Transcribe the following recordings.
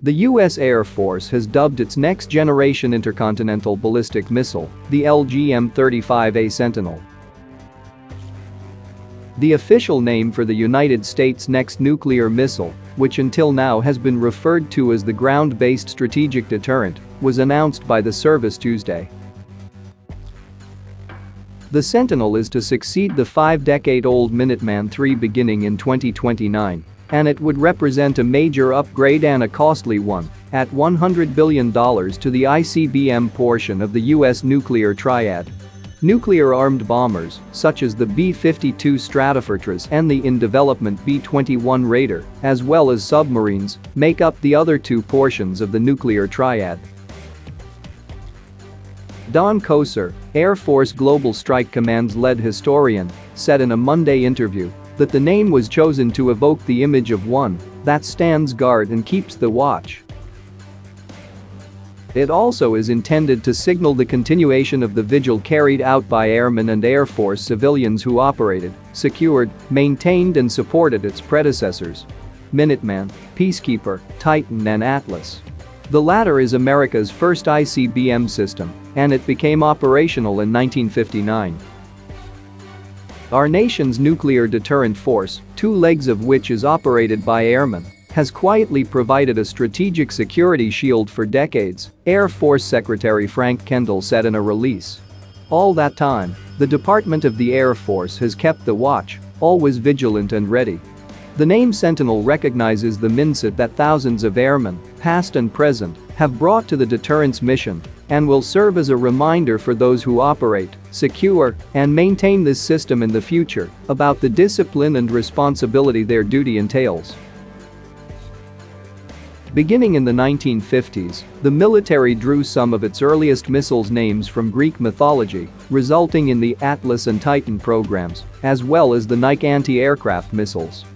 The U.S. Air Force has dubbed its next-generation intercontinental ballistic missile the LGM-35A Sentinel. The official name for the United States' next nuclear missile, which until now has been referred to as the Ground Based Strategic Deterrent, was announced by the service Tuesday. The Sentinel is to succeed the 5-decade-old Minuteman III beginning in 2029, and it would represent a major upgrade and a costly one, at $100 billion to the ICBM portion of the U.S. nuclear triad. Nuclear-armed bombers, such as the B-52 Stratofortress and the in-development B-21 Raider, as well as submarines, make up the other two portions of the nuclear triad. Don Koser, Air Force Global Strike Command's lead historian, said in a Monday interview that the name was chosen to evoke the image of one that stands guard and keeps the watch. It also is intended to signal the continuation of the vigil carried out by airmen and Air Force civilians who operated, secured, maintained and supported its predecessors: Minuteman, Peacekeeper, Titan and Atlas. The latter is America's first ICBM system, and it became operational in 1959. Our nation's nuclear deterrent force, two legs of which is operated by airmen, has quietly provided a strategic security shield for decades, Air Force Secretary Frank Kendall said in a release. All that time, the Department of the Air Force has kept the watch, always vigilant and ready. The name Sentinel recognizes the mindset that thousands of airmen, past and present, have brought to the deterrence mission and will serve as a reminder for those who operate, secure, and maintain this system in the future about the discipline and responsibility their duty entails. Beginning in the 1950s, the military drew some of its earliest missiles' names from Greek mythology, resulting in the Atlas and Titan programs, as well as the Nike anti-aircraft missiles.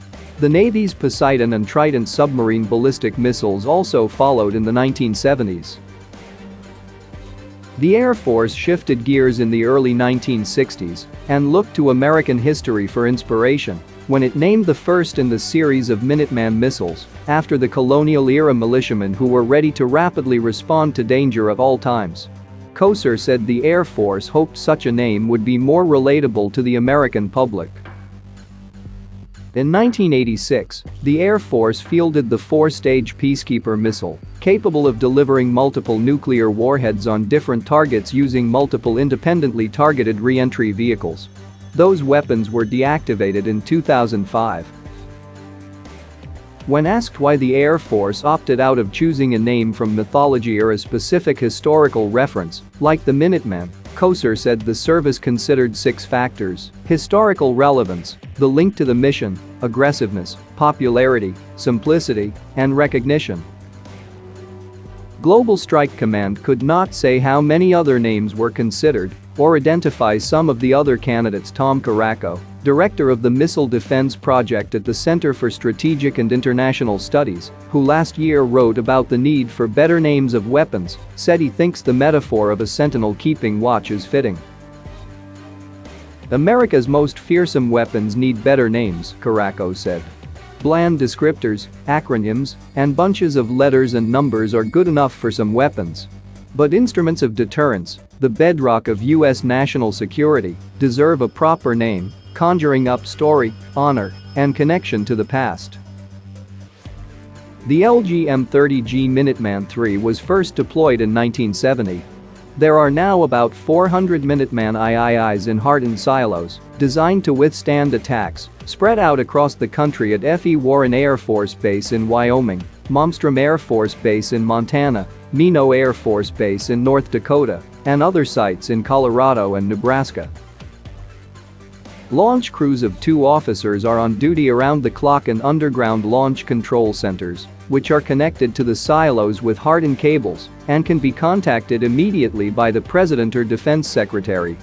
The Navy's Poseidon and Trident submarine ballistic missiles also followed in the 1970s. The Air Force shifted gears in the early 1960s and looked to American history for inspiration when it named the first in the series of Minuteman missiles after the colonial-era militiamen who were ready to rapidly respond to danger at all times. Koser said the Air Force hoped such a name would be more relatable to the American public. In 1986, the Air Force fielded the 4-stage Peacekeeper missile, capable of delivering multiple nuclear warheads on different targets using multiple independently targeted re-entry vehicles. Those weapons were deactivated in 2005. When asked why the Air Force opted out of choosing a name from mythology or a specific historical reference, like the Minuteman, Koser said the service considered 6 factors: historical relevance, the link to the mission, aggressiveness, popularity, simplicity, and recognition. Global Strike Command could not say how many other names were considered or identify some of the other candidates. Tom Caracco, director of the Missile Defense Project at the Center for Strategic and International Studies, who last year wrote about the need for better names of weapons, said he thinks the metaphor of a sentinel keeping watch is fitting. America's most fearsome weapons need better names, Caracco said. Bland descriptors, acronyms, and bunches of letters and numbers are good enough for some weapons. But instruments of deterrence, the bedrock of U.S. national security, deserve a proper name, conjuring up story, honor, and connection to the past. The LGM-30G Minuteman III was first deployed in 1970. There are now about 400 Minuteman IIIs in hardened silos, designed to withstand attacks, spread out across the country at F.E. Warren Air Force Base in Wyoming, Malmstrom Air Force Base in Montana, Minot Air Force Base in North Dakota, and other sites in Colorado and Nebraska. Launch crews of 2 officers are on duty around the clock in underground launch control centers, which are connected to the silos with hardened cables and can be contacted immediately by the President or Defense Secretary.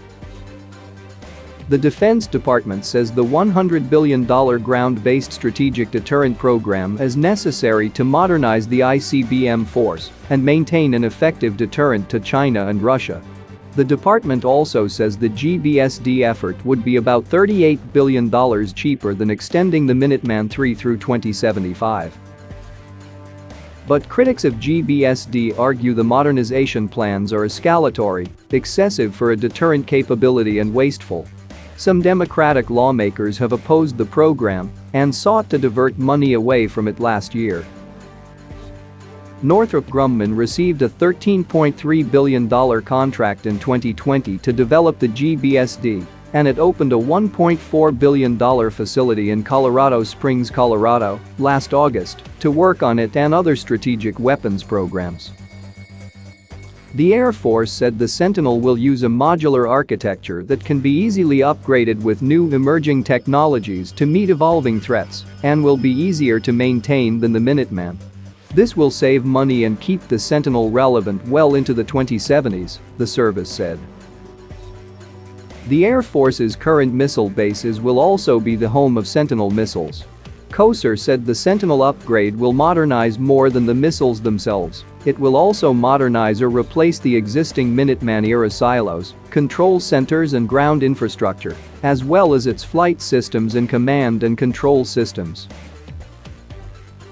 The Defense Department says the $100 billion Ground Based Strategic Deterrent program is necessary to modernize the ICBM force and maintain an effective deterrent to China and Russia. The department also says the GBSD effort would be about $38 billion cheaper than extending the Minuteman III through 2075. But critics of GBSD argue the modernization plans are escalatory, excessive for a deterrent capability and wasteful. Some Democratic lawmakers have opposed the program and sought to divert money away from it last year. Northrop Grumman received a $13.3 billion contract in 2020 to develop the GBSD, and it opened a $1.4 billion facility in Colorado Springs, Colorado, last August to work on it and other strategic weapons programs. The Air Force said the Sentinel will use a modular architecture that can be easily upgraded with new emerging technologies to meet evolving threats and will be easier to maintain than the Minuteman. This will save money and keep the Sentinel relevant well into the 2070s, the service said. The Air Force's current missile bases will also be the home of Sentinel missiles. Koser said the Sentinel upgrade will modernize more than the missiles themselves. It will also modernize or replace the existing Minuteman-era silos, control centers and ground infrastructure, as well as its flight systems and command and control systems.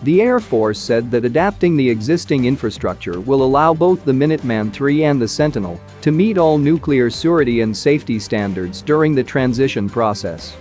The Air Force said that adapting the existing infrastructure will allow both the Minuteman III and the Sentinel to meet all nuclear security and safety standards during the transition process.